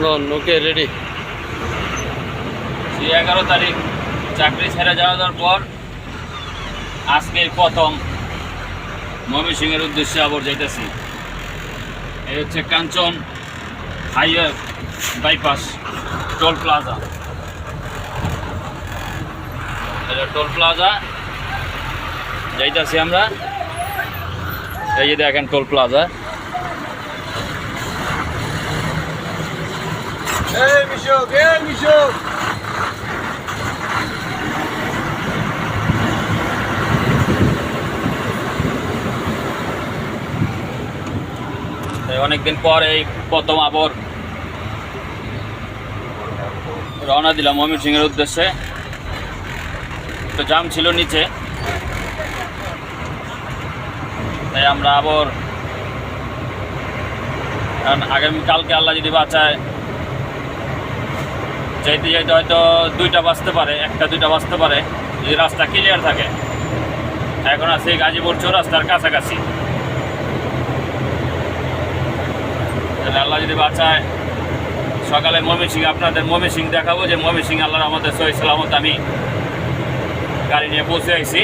Okay ready. 11 তারিখ চাকরি ছেড়ে যাওয়ার পর আজকে প্রথম ময়মনসিংহের উদ্দেশ্যে আবার যাইতেছি। এই হচ্ছে Kanchan highway bypass toll plaza. Toll plaza যাইতেছি আমরা। এই যে দেখেন টোল প্লাজা। অনেকদিন পর এই প্রথম আবার রওনা দিলাম ময়মনসিংহের উদ্দেশ্যে। তো জাম ছিল নিচে, তাই আমরা আবার আগামীকালকে আল্লাহ যদি বাঁচায় যাইতে যাইতে হয়তো 2টা বাজতে পারে, 1টা 2টা বাজতে পারে যদি রাস্তা ক্লিয়ার থাকে। এখন আছে গাজীপুর চৌরাস্তার কাছাকাছি। আল্লাহ যদি বাঁচায় সকালে ময়মনসিংহ আপনাদের ময়মনসিংহ দেখাবো যে ময়মনসিংহ আল্লাহর আমাদের সহি সালামত আমি গাড়ি নিয়ে পৌঁছে আইছি।